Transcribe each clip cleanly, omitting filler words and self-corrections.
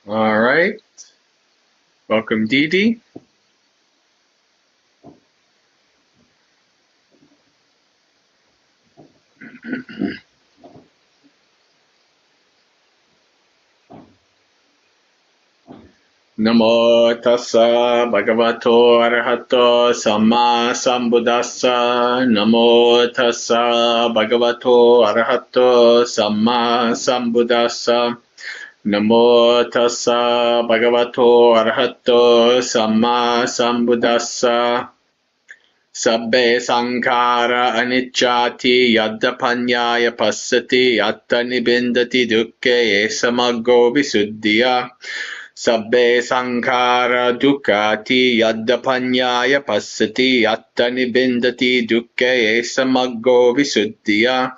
All right. Welcome, Dee Dee. Namo tassa bhagavato arahato samma sambuddhassa. Namo tassa bhagavato arahato samma sambuddhassa. Namo tassa bhagavato arahato samma sambuddhassa. Sabbe sankhara anicchati yadapanyaya passati attanibindati dukke samaggo visuddhiya. Sabbe sankhara dukkati yadapanyaya passati attanibindati dukke samaggo visuddhiya.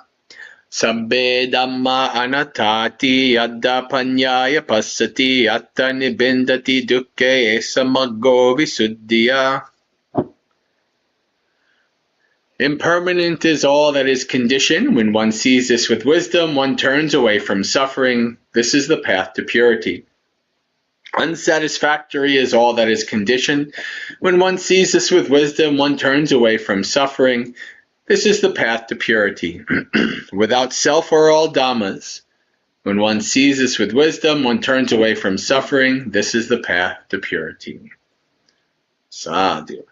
Sabbe Dhamma anattati yadapanyaya passati attanibindati dukke samaggo visuddhiya. Impermanent is all that is conditioned. When one sees this with wisdom, one turns away from suffering. This is the path to purity. Unsatisfactory is all that is conditioned. When one sees this with wisdom, one turns away from suffering. This is the path to purity. Without self are all dhammas. When one sees this with wisdom, one turns away from suffering. This is the path to purity. Sadhu.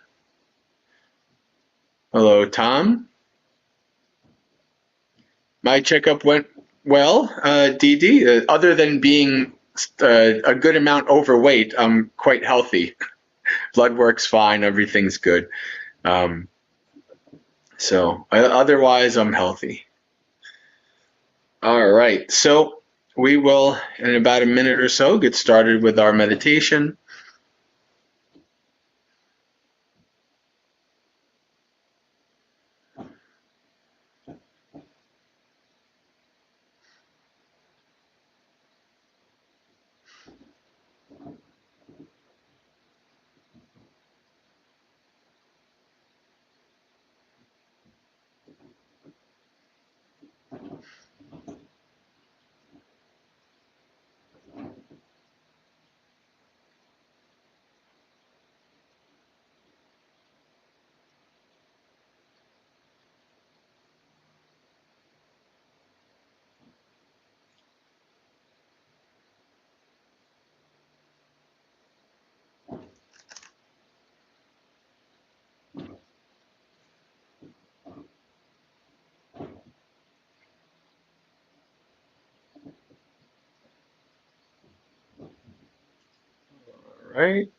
Hello, Tom. My checkup went well, Dee Dee. Other than being a good amount overweight, I'm quite healthy. Blood works fine, everything's good. Otherwise, I'm healthy. All right, so we will, in about a minute or so, get started with our meditation. All right.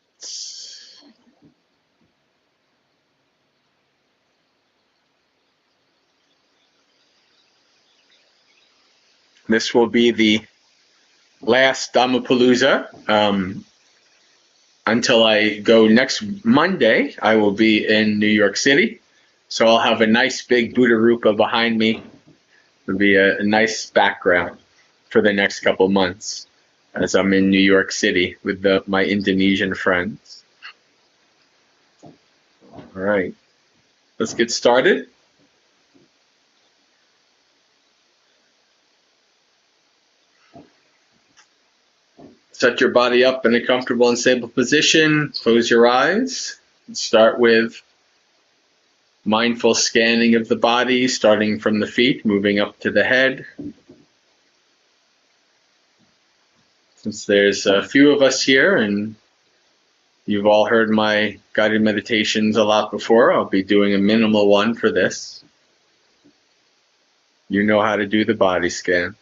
This will be the last Dhammapalooza. Until I go next Monday, I will be in New York City. So I'll have a nice big Buddha Rupa behind me. It'll be a nice background for the next couple months as I'm in New York City with my Indonesian friends. All right, let's get started. Set your body up in a comfortable and stable position. Close your eyes. Start with mindful scanning of the body, starting from the feet, moving up to the head. Since there's a few of us here and you've all heard my guided meditations a lot before, I'll be doing a minimal one for this. You know how to do the body scan.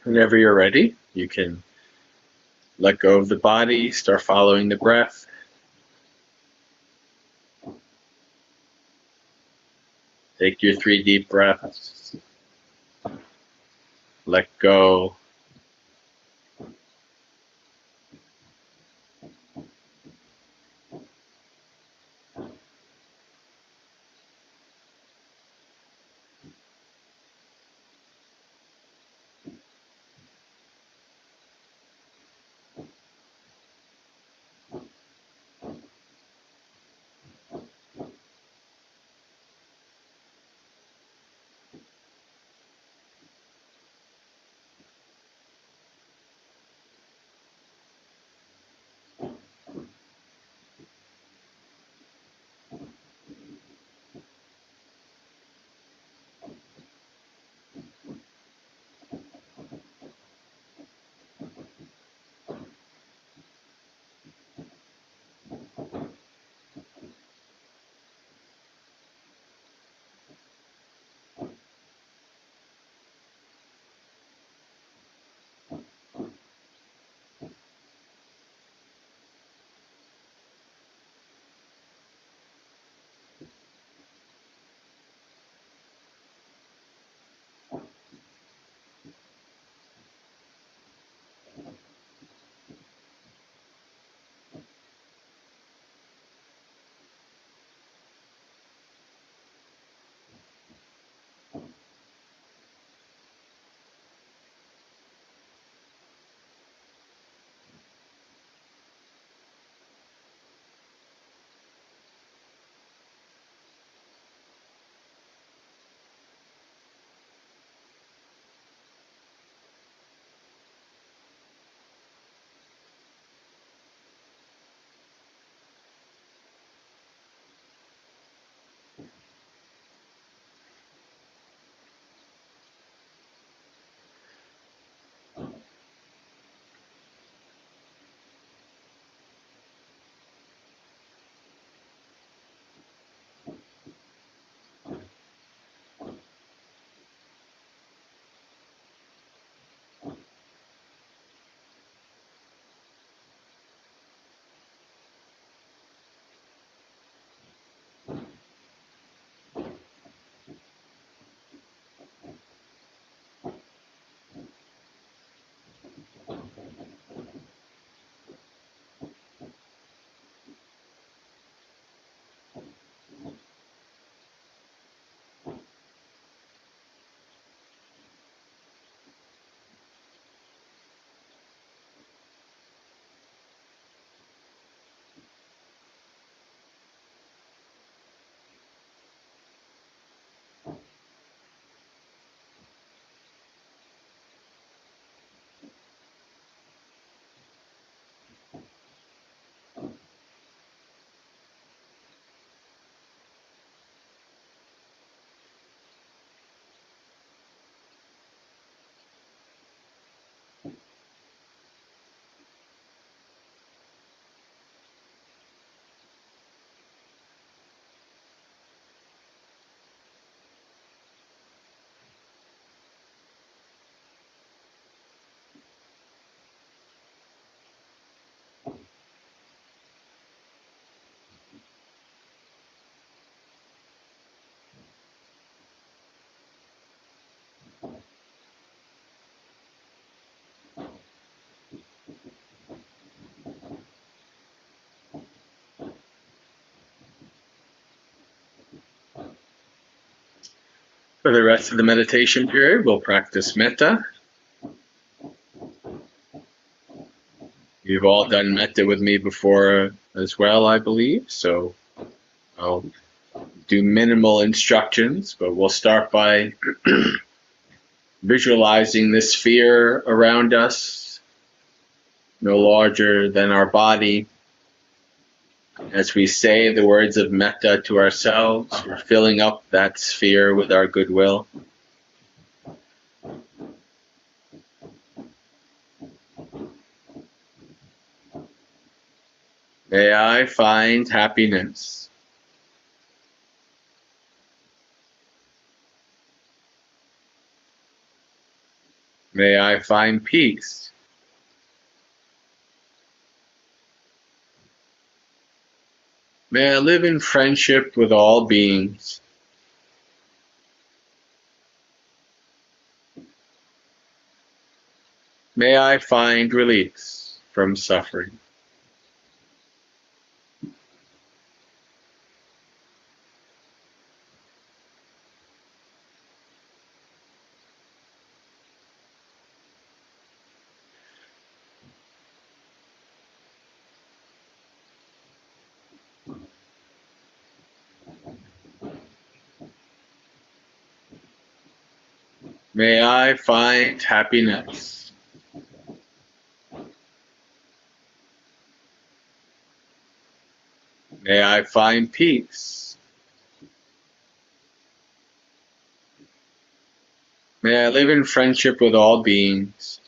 Whenever you're ready, you can let go of the body, start following the breath. Take your 3 deep breaths. Let go. For the rest of the meditation period, we'll practice metta. You've all done metta with me before as well, I believe, so I'll do minimal instructions, but we'll start by visualizing this sphere around us, no larger than our body. As we say the words of metta to ourselves, we're filling up that sphere with our goodwill. May I find happiness. May I find peace. May I live in friendship with all beings. May I find release from suffering. May I find happiness. May I find peace. May I live in friendship with all beings.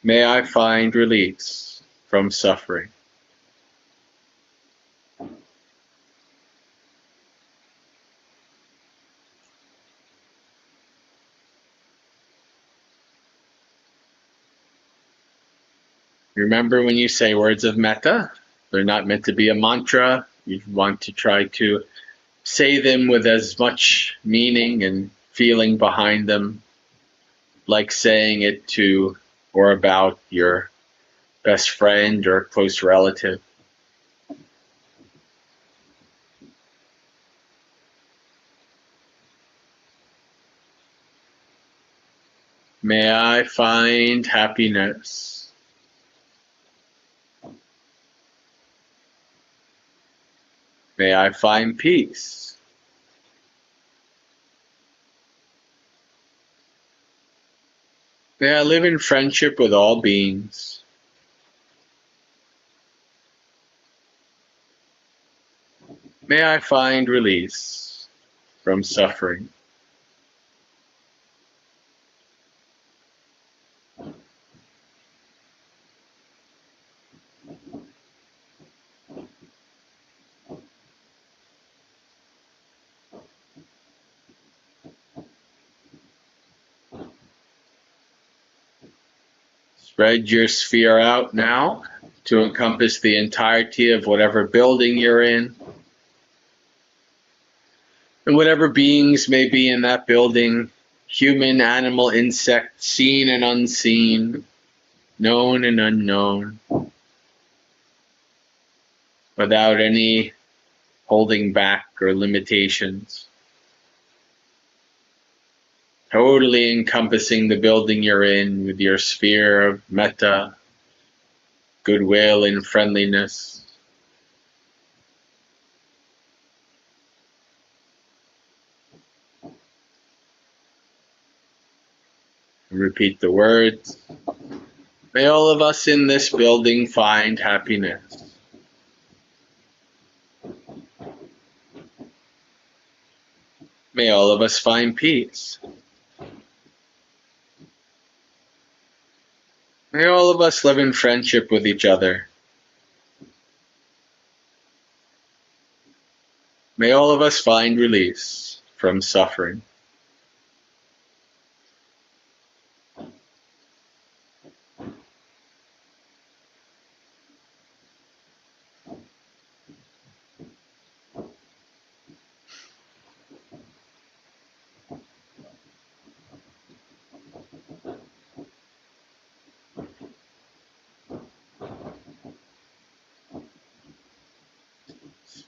May I find release from suffering. Remember, when you say words of metta, they're not meant to be a mantra. You want to try to say them with as much meaning and feeling behind them, like saying it to or about your best friend or close relative. May I find happiness. May I find peace. May I live in friendship with all beings. May I find release from suffering. Spread your sphere out now to encompass the entirety of whatever building you're in, and whatever beings may be in that building, human, animal, insect, seen and unseen, known and unknown, without any holding back or limitations. Totally encompassing the building you're in with your sphere of metta, goodwill, and friendliness. Repeat the words. May all of us in this building find happiness. May all of us find peace. May all of us live in friendship with each other. May all of us find release from suffering.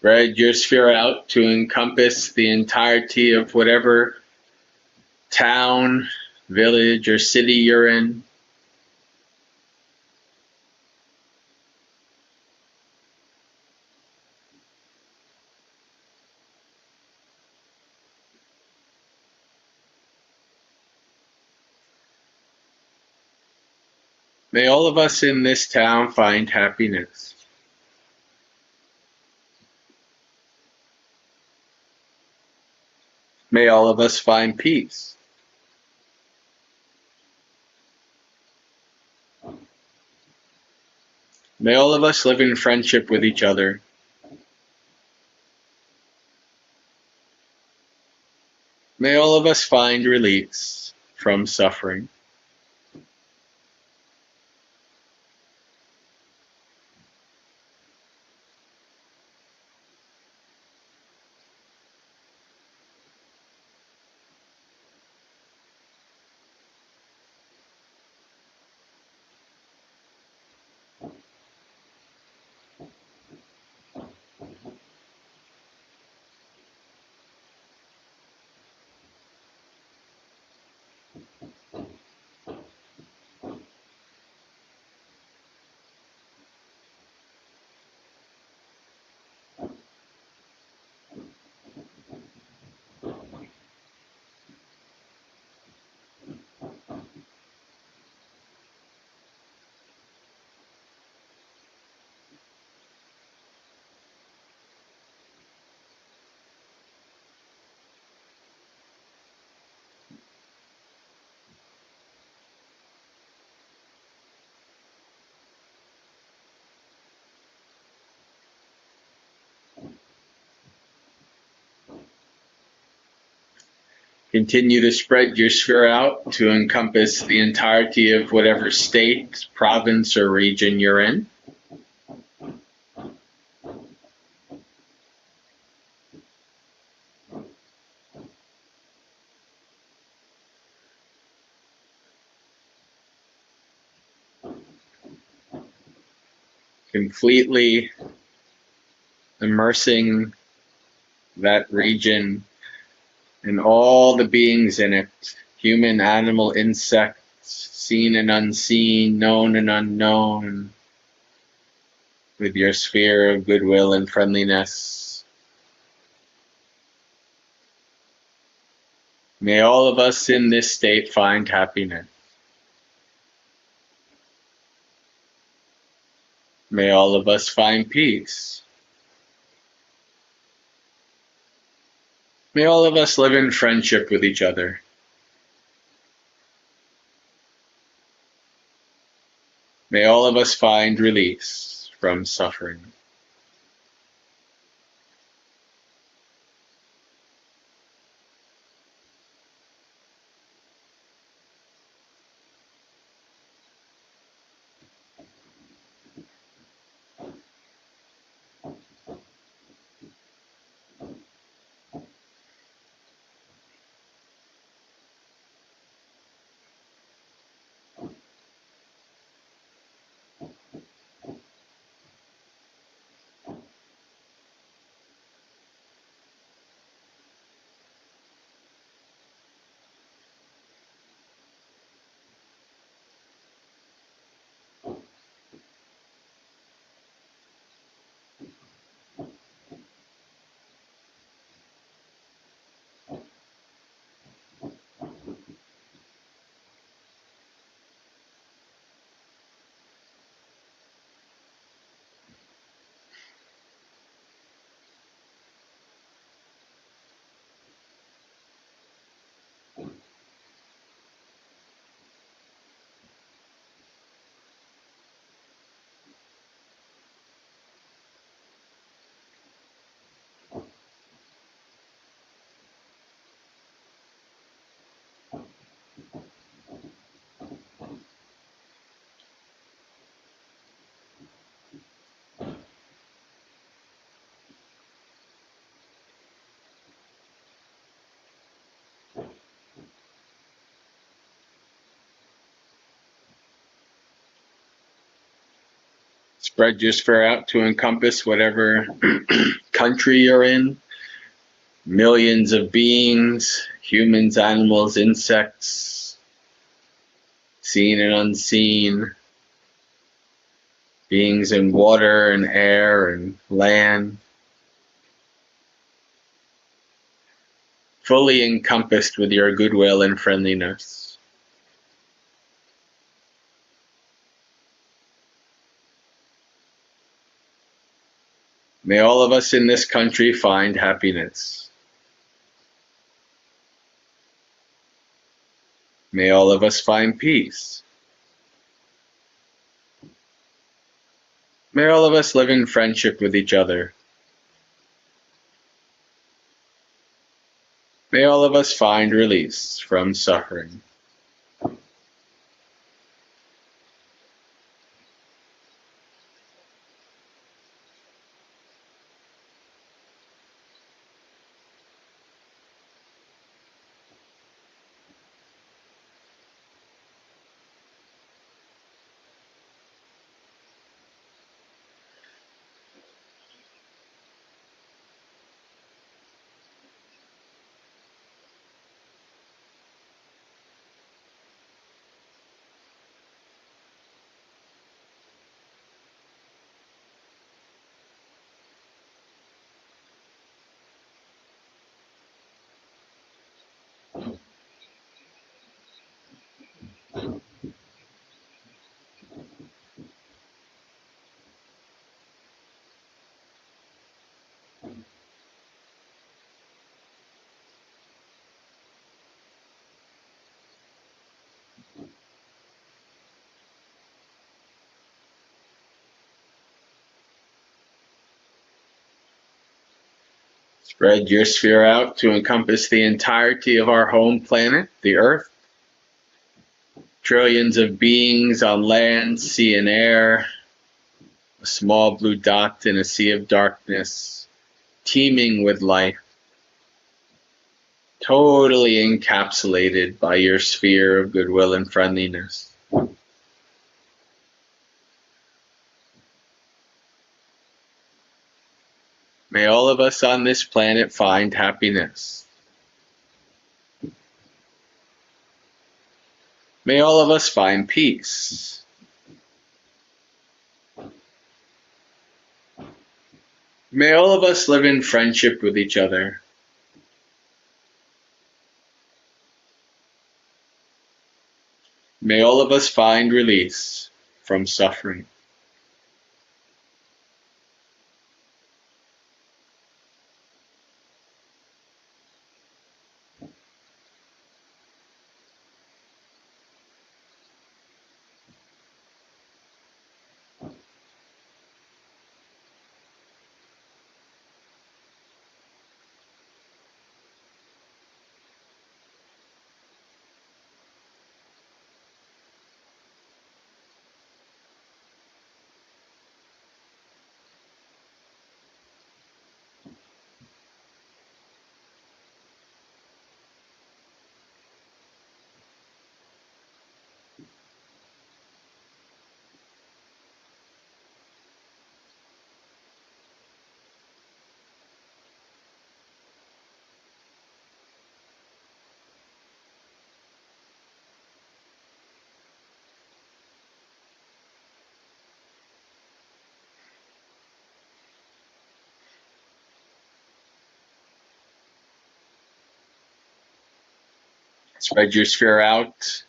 Spread your sphere out to encompass the entirety of whatever town, village, or city you're in. May all of us in this town find happiness. May all of us find peace. May all of us live in friendship with each other. May all of us find release from suffering. Continue to spread your sphere out to encompass the entirety of whatever state, province, or region you're in. Completely immersing that region and all the beings in it, human, animal, insects, seen and unseen, known and unknown, with your sphere of goodwill and friendliness. May all of us in this state find happiness. May all of us find peace. May all of us live in friendship with each other. May all of us find release from suffering. Spread your sphere out to encompass whatever country you're in. Millions of beings, humans, animals, insects, seen and unseen, beings in water and air and land, fully encompassed with your goodwill and friendliness. May all of us in this country find happiness. May all of us find peace. May all of us live in friendship with each other. May all of us find release from suffering. Spread your sphere out to encompass the entirety of our home planet, the Earth. Trillions of beings on land, sea, and air. A small blue dot in a sea of darkness, teeming with life. Totally encapsulated by your sphere of goodwill and friendliness. May all of us on this planet find happiness. May all of us find peace. May all of us live in friendship with each other. May all of us find release from suffering. Spread your sphere out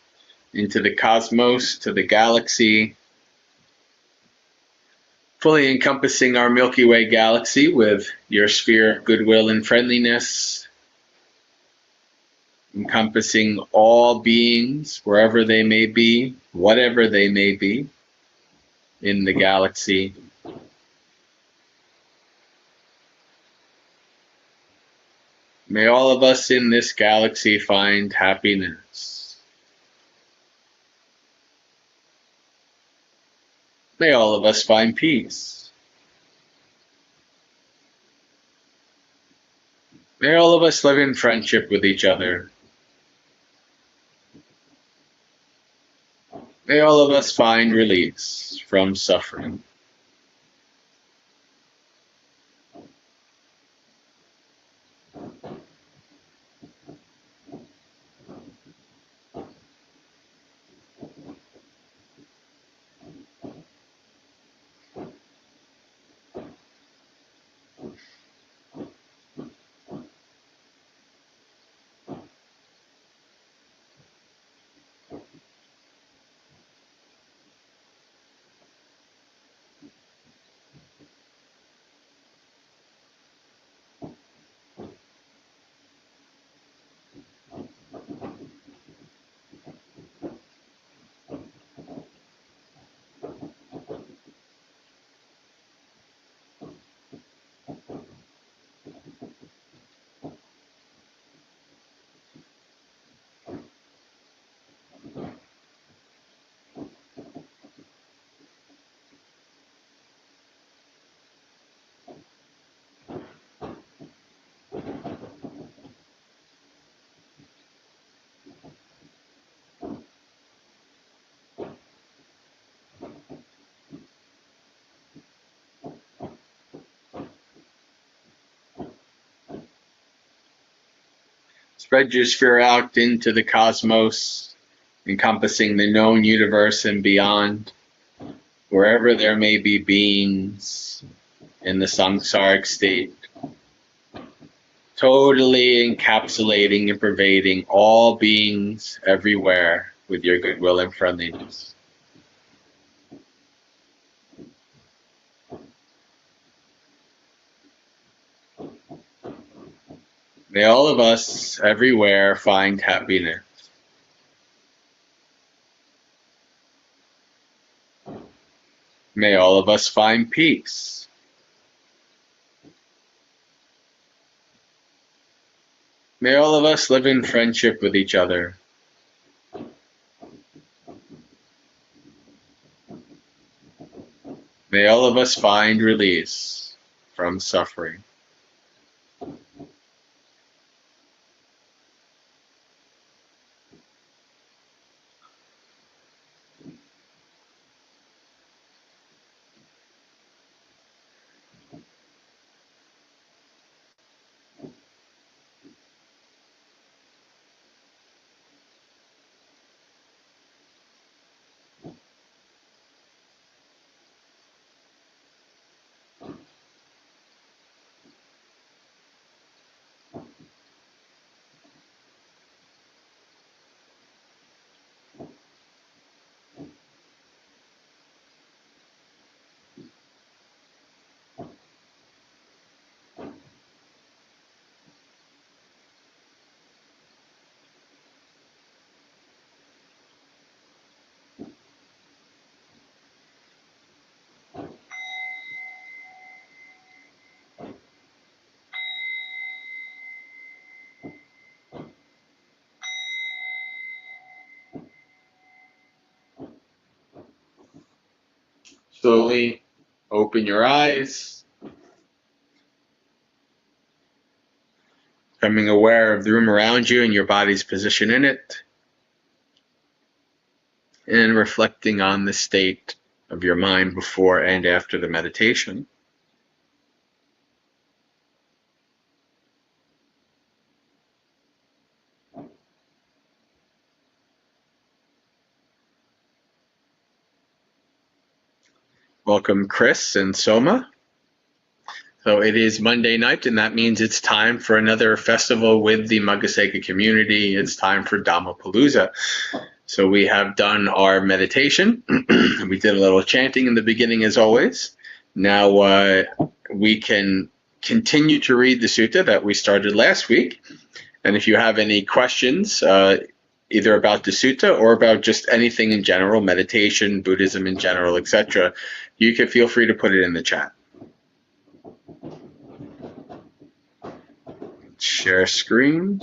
into the cosmos, to the galaxy, fully encompassing our Milky Way galaxy with your sphere of goodwill and friendliness, encompassing all beings, wherever they may be, whatever they may be, in the galaxy. May all of us in this galaxy find happiness. May all of us find peace. May all of us live in friendship with each other. May all of us find release from suffering. Spread your sphere out into the cosmos, encompassing the known universe and beyond, wherever there may be beings in the samsaric state, totally encapsulating and pervading all beings everywhere with your goodwill and friendliness. May all of us everywhere find happiness. May all of us find peace. May all of us live in friendship with each other. May all of us find release from suffering. Slowly open your eyes, becoming aware of the room around you and your body's position in it, and reflecting on the state of your mind before and after the meditation. Welcome, Chris and Soma. So it is Monday night, and that means it's time for another festival with the Maggaseka community. It's time for Dhammapalooza. So we have done our meditation. We did a little chanting in the beginning, as always. Now we can continue to read the sutta that we started last week. And if you have any questions, either about the sutta or about just anything in general, meditation, Buddhism in general, etc., you can feel free to put it in the chat. Share screen.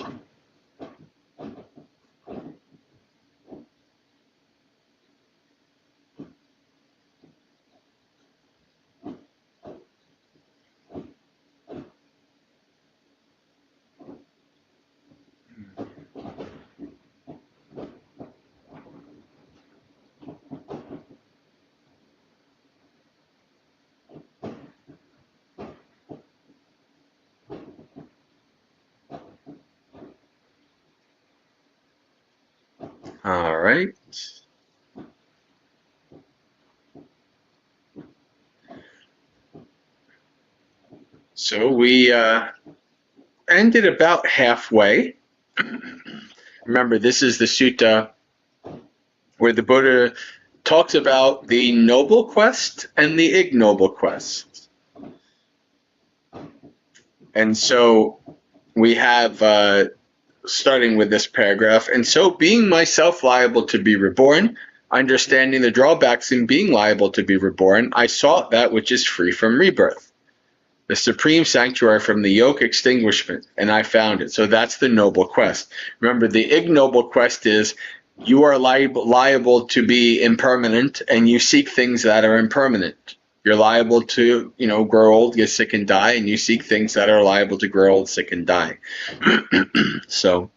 All right. So we ended about halfway. Remember, this is the sutta where the Buddha talks about the noble quest and the ignoble quest. And so we have, starting with this paragraph, and so being myself liable to be reborn, understanding the drawbacks in being liable to be reborn, I sought that which is free from rebirth, the supreme sanctuary from the yoke extinguishment, and I found it. So that's the noble quest. Remember, the ignoble quest is you are liable to be impermanent, and you seek things that are impermanent. You're liable to, grow old, get sick, and die, and you seek things that are liable to grow old, sick, and die. So,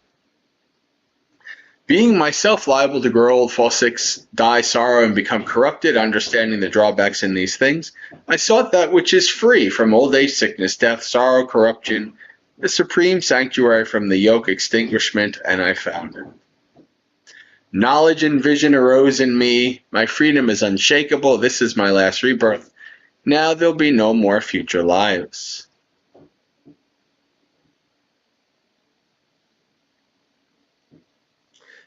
being myself liable to grow old, fall sick, die, sorrow, and become corrupted, understanding the drawbacks in these things, I sought that which is free from old age, sickness, death, sorrow, corruption, the supreme sanctuary from the yoke extinguishment, and I found it. Knowledge and vision arose in me. My freedom is unshakable. This is my last rebirth. Now there'll be no more future lives.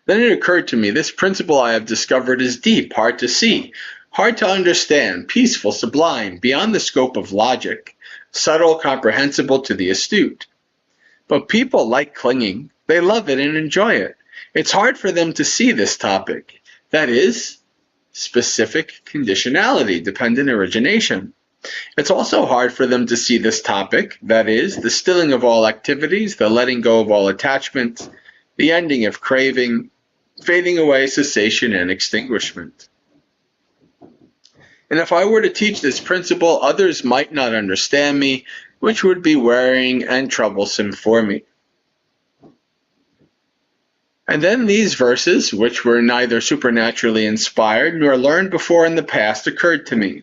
Then it occurred to me, this principle I have discovered is deep, hard to see, hard to understand, peaceful, sublime, beyond the scope of logic, subtle, comprehensible to the astute. But people like clinging. They love it and enjoy it. It's hard for them to see this topic. That is, specific conditionality, dependent origination. It's also hard for them to see this topic, that is, the stilling of all activities, the letting go of all attachment, the ending of craving, fading away, cessation, and extinguishment. And if I were to teach this principle, others might not understand me, which would be wearing and troublesome for me. And then these verses, which were neither supernaturally inspired nor learned before in the past, occurred to me.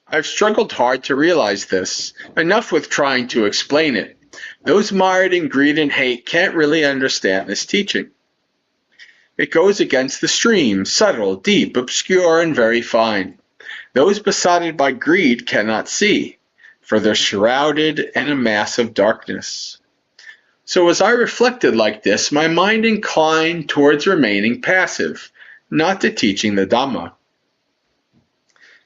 I've struggled hard to realize this. Enough with trying to explain it. Those mired in greed and hate can't really understand this teaching. It goes against the stream, subtle, deep, obscure, and very fine. Those besotted by greed cannot see, for they're shrouded in a mass of darkness. So as I reflected like this, my mind inclined towards remaining passive, not to teaching the Dhamma.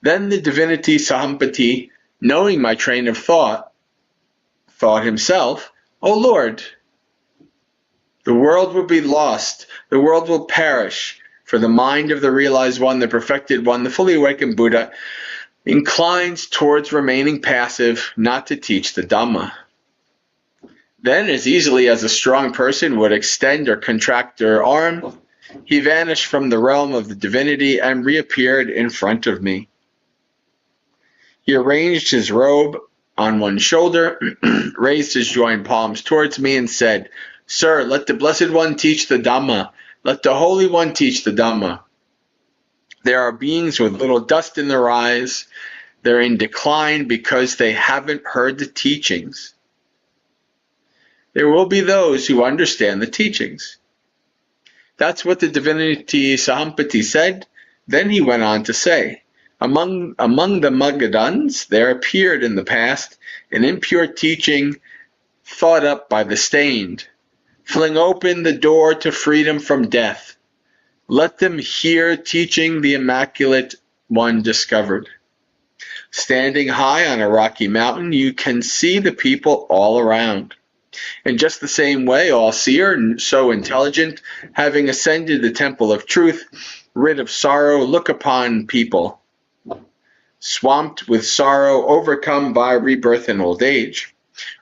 Then the divinity Sahampati, knowing my train of thought himself, "O Lord, the world will be lost, the world will perish, for the mind of the realized one, the perfected one, the fully awakened Buddha, inclines towards remaining passive, not to teach the Dhamma." Then, as easily as a strong person would extend or contract their arm, he vanished from the realm of the divinity and reappeared in front of me. He arranged his robe on one shoulder, raised his joined palms towards me, and said, "Sir, let the Blessed One teach the Dhamma. Let the Holy One teach the Dhamma. There are beings with little dust in their eyes. They're in decline because they haven't heard the teachings. There will be those who understand the teachings." That's what the divinity Sahampati said. Then he went on to say, Among the Magadhans, there appeared in the past an impure teaching thought up by the stained. Fling open the door to freedom from death. Let them hear teaching the Immaculate One discovered. Standing high on a rocky mountain, you can see the people all around. In just the same way, all seer, so intelligent, having ascended the temple of truth, rid of sorrow, look upon people swamped with sorrow, overcome by rebirth and old age.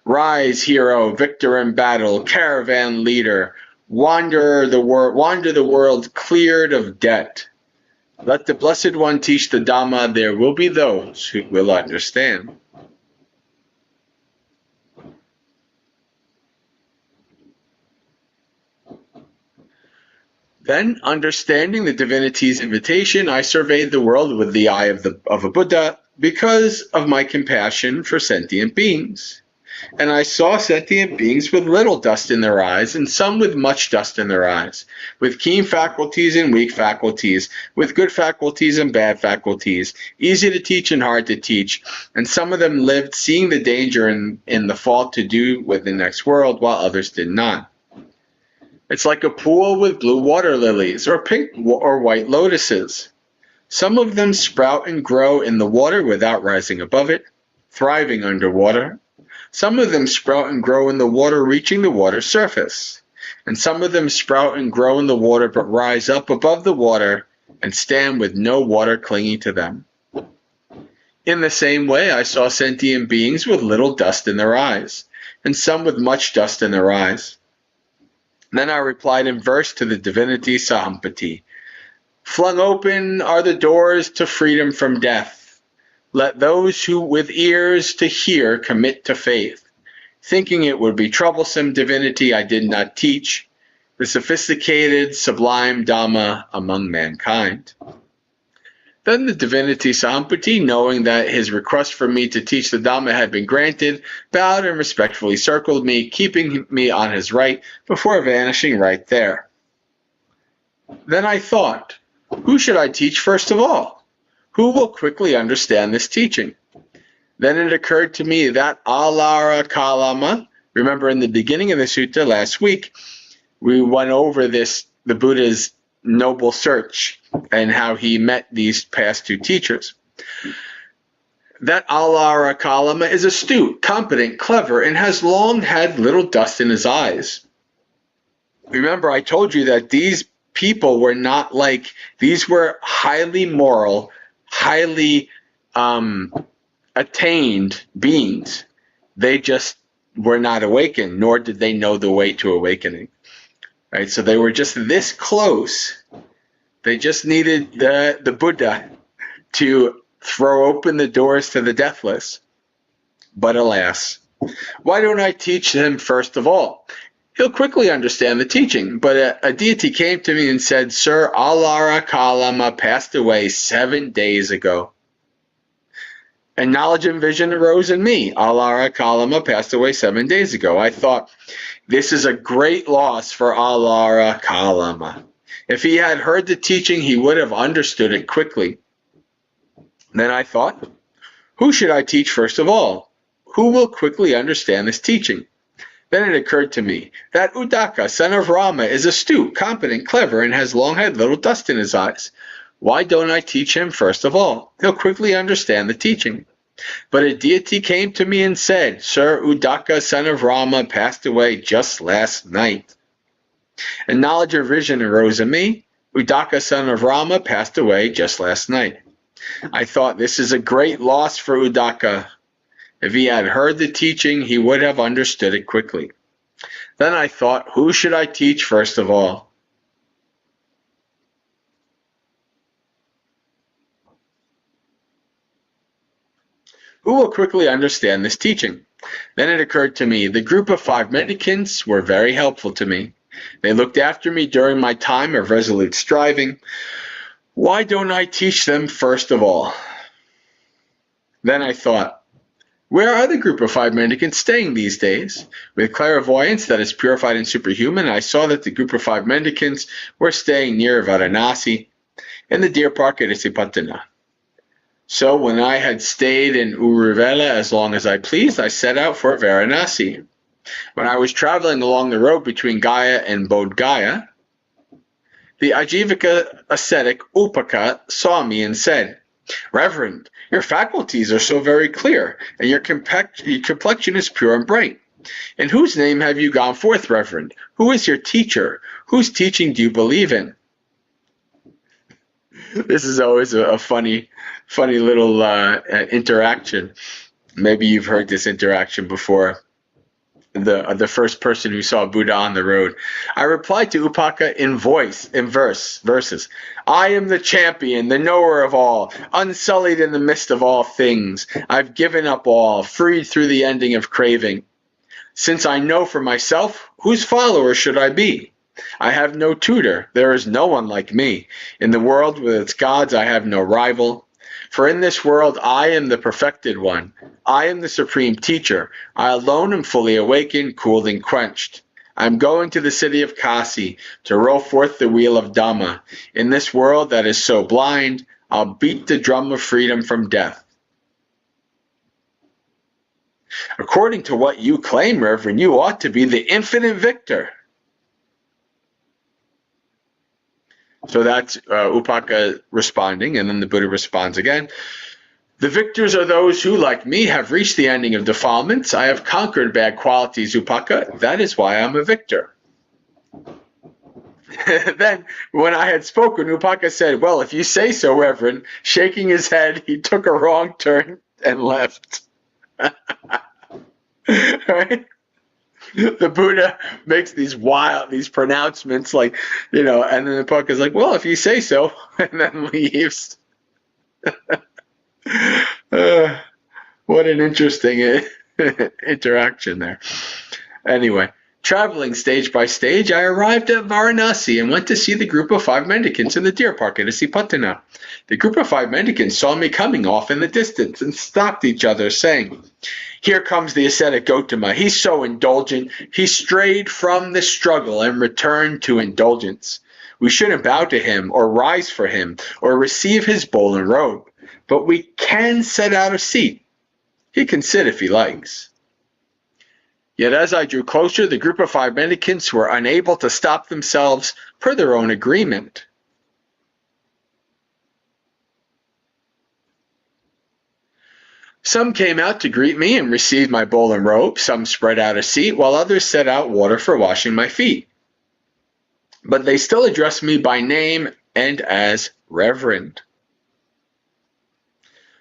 Rise, hero, victor in battle, caravan leader, wander the world cleared of debt. Let the Blessed One teach the Dhamma. There will be those who will understand. Then, understanding the divinity's invitation, I surveyed the world with the eye of a Buddha because of my compassion for sentient beings. And I saw sentient beings with little dust in their eyes, and some with much dust in their eyes, with keen faculties and weak faculties, with good faculties and bad faculties, easy to teach and hard to teach, and some of them lived seeing the danger in the fault to do with the next world, while others did not. It's like a pool with blue water lilies or pink or white lotuses. Some of them sprout and grow in the water without rising above it, thriving underwater. Some of them sprout and grow in the water, reaching the water's surface. And some of them sprout and grow in the water but rise up above the water and stand with no water clinging to them. In the same way, I saw sentient beings with little dust in their eyes, and some with much dust in their eyes. Then I replied in verse to the divinity Sahampati. Flung open are the doors to freedom from death. Let those who with ears to hear commit to faith. Thinking it would be troublesome divinity, I did not teach the sophisticated, sublime Dhamma among mankind. Then the divinity Sahampati, knowing that his request for me to teach the Dhamma had been granted, bowed and respectfully circled me, keeping me on his right before vanishing right there. Then I thought, who should I teach first of all? Who will quickly understand this teaching? Then it occurred to me that Alara Kalama, remember in the beginning of the sutta last week, we went over the Buddha's noble search and how he met these past two teachers. That Alara Kalama is astute, competent, clever, and has long had little dust in his eyes. Remember, I told you that these people were not like, these were highly moral, highly attained beings. They just were not awakened, nor did they know the way to awakening. Right? So they were just this close. They just needed the Buddha to throw open the doors to the deathless. But alas, why don't I teach him first of all? He'll quickly understand the teaching. But a deity came to me and said, Sir, Alara Kalama passed away 7 days ago. And knowledge and vision arose in me. Alara Kalama passed away 7 days ago. I thought, this is a great loss for Alara Kalama. If he had heard the teaching, he would have understood it quickly. Then I thought, who should I teach first of all? Who will quickly understand this teaching? Then it occurred to me that Uddaka, son of Rama, is astute, competent, clever, and has long had little dust in his eyes. Why don't I teach him first of all? He'll quickly understand the teaching. But a deity came to me and said, Sir, Uddaka, son of Rama, passed away just last night. And knowledge of vision arose in me. Uddaka, son of Rama, passed away just last night. I thought, this is a great loss for Uddaka. If he had heard the teaching, he would have understood it quickly. Then I thought, who should I teach first of all? Who will quickly understand this teaching? Then it occurred to me, the group of 5 mendicants were very helpful to me. They looked after me during my time of resolute striving. Why don't I teach them first of all? Then I thought, where are the group of 5 mendicants staying these days? With clairvoyance that is purified and superhuman, I saw that the group of 5 mendicants were staying near Varanasi in the deer park at Isipatana. So when I had stayed in Uruvela as long as I pleased, I set out for Varanasi. When I was traveling along the road between Gaya and Bodh Gaya, the Ajivika ascetic Upaka saw me and said, Reverend, your faculties are so very clear, and your complexion is pure and bright. In whose name have you gone forth, Reverend? Who is your teacher? Whose teaching do you believe in? This is always a funny little interaction. Maybe you've heard this interaction before. The first person who saw Buddha on the road. I replied to Upaka in verses. I am the champion, the knower of all, unsullied in the midst of all things. I've given up all, freed through the ending of craving. Since I know for myself, whose follower should I be? I have no tutor, there is no one like me. In the world with its gods I have no rival. For in this world I am the perfected one. I am the supreme teacher. I alone am fully awakened, cooled, and quenched. I am going to the city of Kasi to roll forth the wheel of Dhamma. In this world that is so blind, I'll beat the drum of freedom from death. According to what you claim, Reverend, you ought to be the infinite victor. So that's Upaka responding, and then the Buddha responds again. The victors are those who, like me, have reached the ending of defilements. I have conquered bad qualities, Upaka. That is why I'm a victor. Then, when I had spoken, Upaka said, well, if you say so, Reverend. Shaking his head, he took a wrong turn and left. Right? The Buddha makes these pronouncements like, and then the Upaka is like, well, if you say so, and then leaves. What an interesting interaction there. Anyway, Traveling stage by stage, I arrived at Varanasi and went to see the group of 5 mendicants in the deer park at Isipatana. The group of 5 mendicants saw me coming off in the distance and stopped each other, saying, "Here comes the ascetic Gautama. He's so indulgent. He strayed from the struggle and returned to indulgence. We shouldn't bow to him or rise for him or receive his bowl and robe, but we can set out a seat. He can sit if he likes." Yet as I drew closer, the group of 5 mendicants were unable to stop themselves per their own agreement. Some came out to greet me and received my bowl and robe. Some spread out a seat, while others set out water for washing my feet. But they still addressed me by name and as Reverend.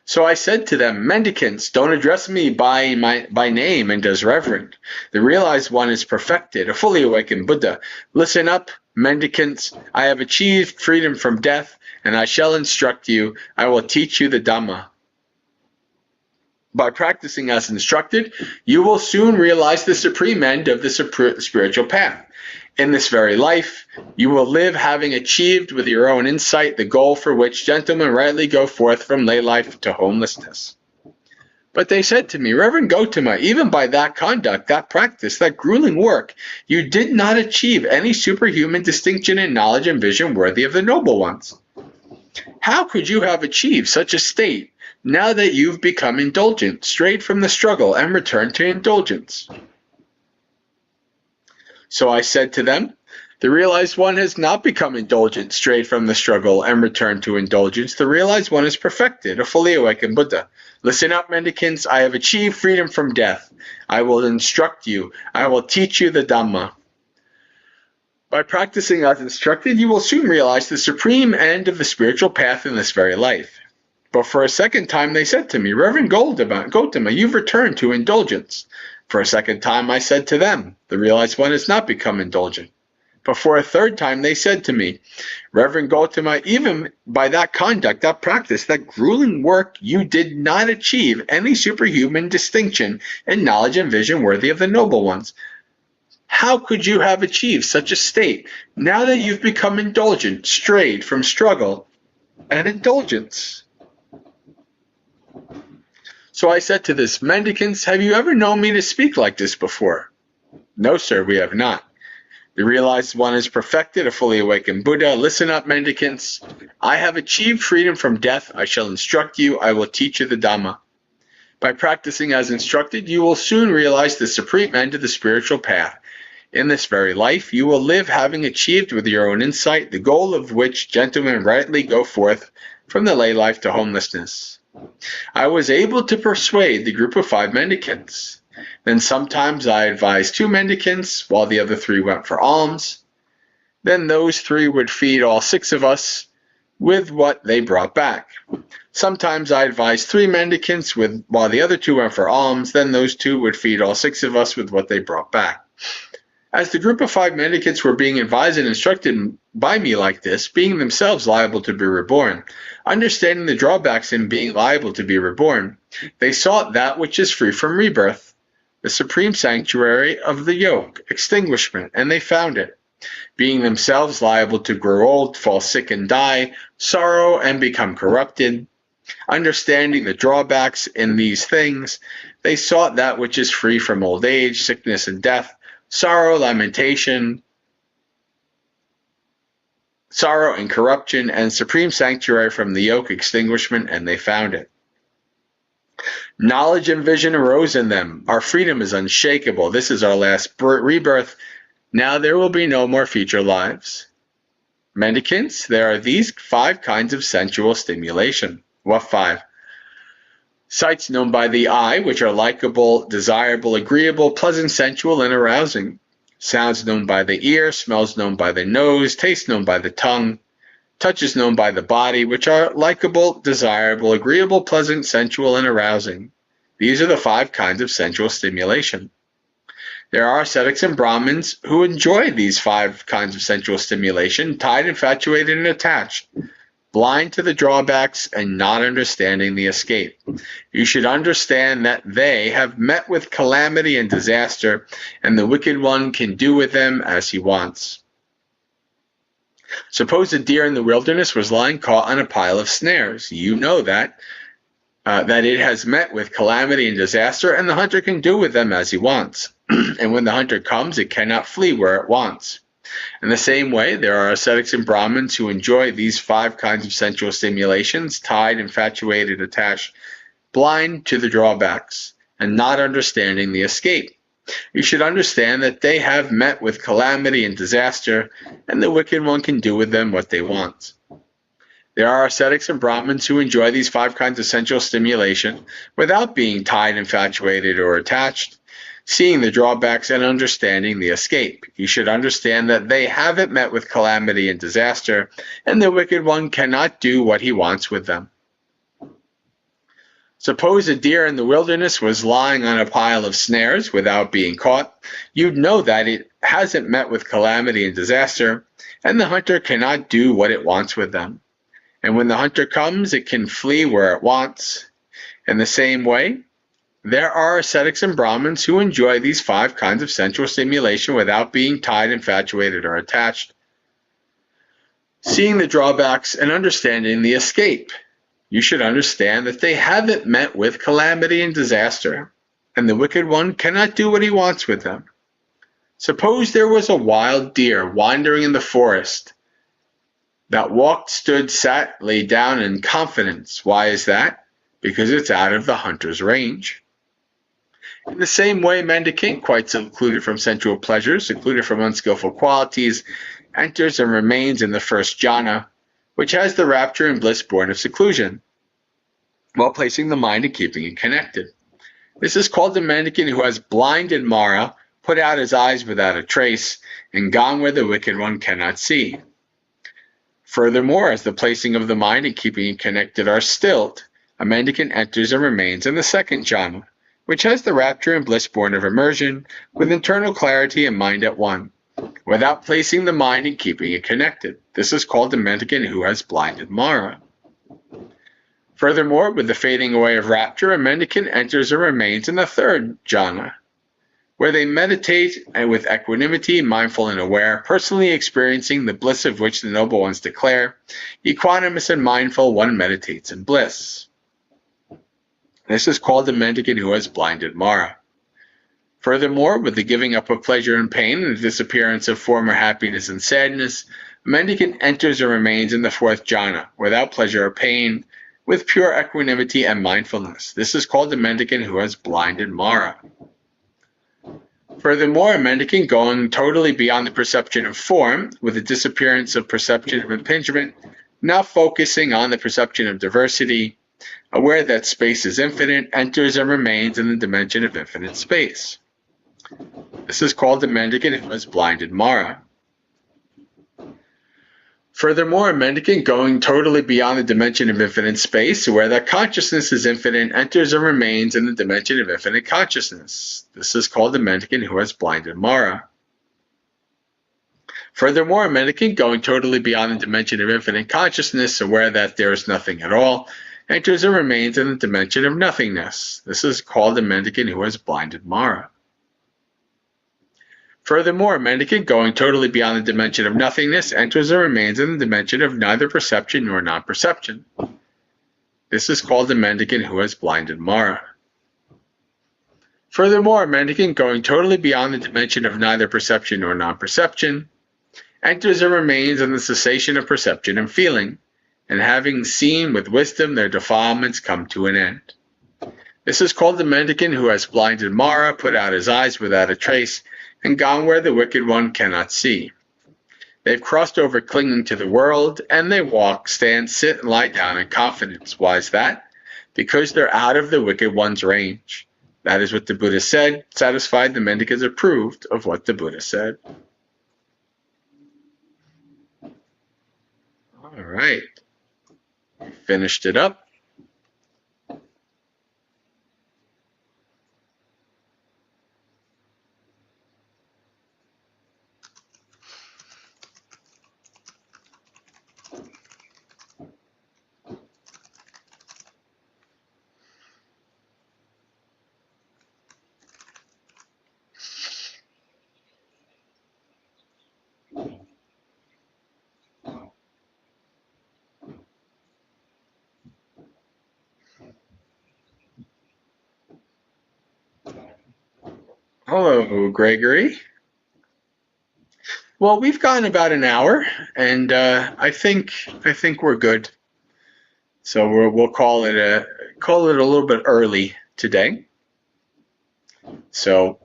So I said to them, "Mendicants, don't address me by name and as Reverend. The realized one is perfected, a fully awakened Buddha. Listen up, mendicants. I have achieved freedom from death, and I shall instruct you. I will teach you the Dhamma. By practicing as instructed, you will soon realize the supreme end of the spiritual path. In this very life, you will live having achieved with your own insight the goal for which gentlemen rightly go forth from lay life to homelessness." But they said to me, "Reverend Gautama, even by that conduct, that practice, that grueling work, you did not achieve any superhuman distinction in knowledge and vision worthy of the noble ones. How could you have achieved such a state now that you've become indulgent, strayed from the struggle, and returned to indulgence?" So I said to them, "The realized one has not become indulgent, strayed from the struggle, and returned to indulgence. The realized one is perfected, a fully awakened Buddha. Listen up, mendicants. I have achieved freedom from death. I will instruct you. I will teach you the Dhamma. By practicing as instructed, you will soon realize the supreme end of the spiritual path in this very life." But for a second time they said to me, "Reverend Gautama, you've returned to indulgence." For a second time I said to them, "The realized one has not become indulgent." But for a third time they said to me, "Reverend Gautama, even by that conduct, that practice, that grueling work, you did not achieve any superhuman distinction in knowledge and vision worthy of the noble ones. How could you have achieved such a state now that you've become indulgent, strayed from struggle and indulgence?" So I said to this, "Mendicants, have you ever known me to speak like this before?" "No, sir, we have not." "The realized one is perfected, a fully awakened Buddha. Listen up, mendicants. I have achieved freedom from death. I shall instruct you. I will teach you the Dhamma. By practicing as instructed, you will soon realize the supreme end of the spiritual path. In this very life, you will live having achieved with your own insight the goal of which gentlemen rightly go forth from the lay life to homelessness." I was able to persuade the group of 5 mendicants. Then sometimes I advised 2 mendicants, while the other 3 went for alms. Then those 3 would feed all 6 of us with what they brought back. Sometimes I advised 3 mendicants, while the other 2 went for alms. Then those 2 would feed all 6 of us with what they brought back. As the group of 5 mendicants were being advised and instructed by me like this, being themselves liable to be reborn, understanding the drawbacks in being liable to be reborn, they sought that which is free from rebirth, the supreme sanctuary of the yoke, extinguishment, and they found it. Being themselves liable to grow old, fall sick and die, sorrow and become corrupted, understanding the drawbacks in these things, they sought that which is free from old age, sickness, and death, sorrow, lamentation, sorrow and corruption, and supreme sanctuary from the yoke, extinguishment, and they found it. Knowledge and vision arose in them. Our freedom is unshakable. This is our last rebirth. Now there will be no more future lives. Mendicants, there are these 5 kinds of sensual stimulation. What 5? Sights known by the eye, which are likable, desirable, agreeable, pleasant, sensual, and arousing. Sounds known by the ear, smells known by the nose, taste known by the tongue, touches known by the body, which are likable, desirable, agreeable, pleasant, sensual, and arousing. These are the 5 kinds of sensual stimulation. There are ascetics and Brahmins who enjoy these 5 kinds of sensual stimulation, tied, infatuated, and attached. blind to the drawbacks and not understanding the escape. You should understand that they have met with calamity and disaster, and the wicked one can do with them as he wants. Suppose a deer in the wilderness was lying caught on a pile of snares. You know that it has met with calamity and disaster, and the hunter can do with them as he wants. And when the hunter comes, it cannot flee where it wants. In the same way, there are ascetics and Brahmins who enjoy these 5 kinds of sensual stimulations, tied, infatuated, attached, blind to the drawbacks, and not understanding the escape. You should understand that they have met with calamity and disaster, and the wicked one can do with them what they want. There are ascetics and Brahmins who enjoy these 5 kinds of sensual stimulation without being tied, infatuated, or attached, seeing the drawbacks and understanding the escape. You should understand that they haven't met with calamity and disaster, and the wicked one cannot do what he wants with them. Suppose a deer in the wilderness was lying on a pile of snares without being caught. You'd know that it hasn't met with calamity and disaster, and the hunter cannot do what it wants with them. And when the hunter comes, it can flee where it wants. In the same way, there are ascetics and Brahmins who enjoy these 5 kinds of sensual stimulation without being tied, infatuated, or attached, seeing the drawbacks and understanding the escape. You should understand that they haven't met with calamity and disaster, and the wicked one cannot do what he wants with them. Suppose there was a wild deer wandering in the forest that walked, stood, sat, lay down in confidence. Why is that? Because it's out of the hunter's range. In the same way, mendicant, quite secluded from sensual pleasures, secluded from unskillful qualities, enters and remains in the first jhana, which has the rapture and bliss born of seclusion, while placing the mind and keeping it connected. This is called the mendicant who has blinded Mara, put out his eyes without a trace, and gone where the wicked one cannot see. Furthermore, as the placing of the mind and keeping it connected are stilled, a mendicant enters and remains in the second jhana, which has the rapture and bliss born of immersion, with internal clarity and mind at one, without placing the mind and keeping it connected. This is called the mendicant who has blinded Mara. Furthermore, with the fading away of rapture, a mendicant enters and remains in the third jhana, where they meditate and with equanimity, mindful and aware, personally experiencing the bliss of which the noble ones declare. Equanimous and mindful, one meditates in bliss. This is called the mendicant who has blinded Mara. Furthermore, with the giving up of pleasure and pain and the disappearance of former happiness and sadness, a mendicant enters and remains in the fourth jhana, without pleasure or pain, with pure equanimity and mindfulness. This is called the mendicant who has blinded Mara. Furthermore, a mendicant going totally beyond the perception of form, with the disappearance of perception of impingement, now focusing on the perception of diversity, aware that space is infinite, enters and remains in the dimension of infinite space. This is called the mendicant who has blinded Mara. Furthermore, a mendicant going totally beyond the dimension of infinite space, aware that consciousness is infinite, enters and remains in the dimension of infinite consciousness. This is called the mendicant who has blinded Mara. Furthermore, a mendicant going totally beyond the dimension of infinite consciousness, aware that there is nothing at all, enters and remains in the dimension of nothingness. This is called the mendicant who has blinded Mara. Furthermore, a mendicant going totally beyond the dimension of nothingness enters and remains in the dimension of neither perception nor non-perception. This is called the mendicant who has blinded Mara. Furthermore, a mendicant going totally beyond the dimension of neither perception nor non-perception enters and remains in the cessation of perception and feeling, and having seen with wisdom their defilements come to an end. This is called the mendicant who has blinded Mara, put out his eyes without a trace, and gone where the wicked one cannot see. They've crossed over clinging to the world, and they walk, stand, sit, and lie down in confidence. Why is that? Because they're out of the wicked one's range. That is what the Buddha said. Satisfied, the mendicants approved of what the Buddha said. All right. Finished it up. Hello, Gregory. Well, we've gone about an hour, and I think we're good. So we'll call it a little bit early today. So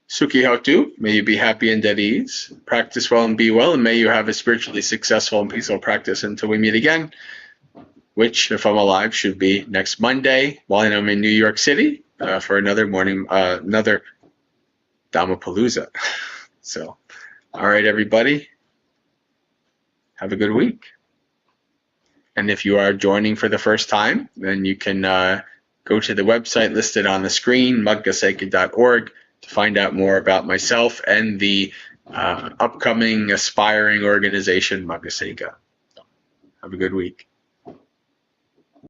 Sukhi Hotu, may you be happy and at ease. Practice well and be well, and may you have a spiritually successful and peaceful practice until we meet again, which, if I'm alive, should be next Monday while I'm in New York City for another Dhammapalooza. So, all right, everybody, have a good week. And if you are joining for the first time, then you can go to the website listed on the screen, maggaseika.org, to find out more about myself and the upcoming aspiring organization, Maggaseika. Have a good week.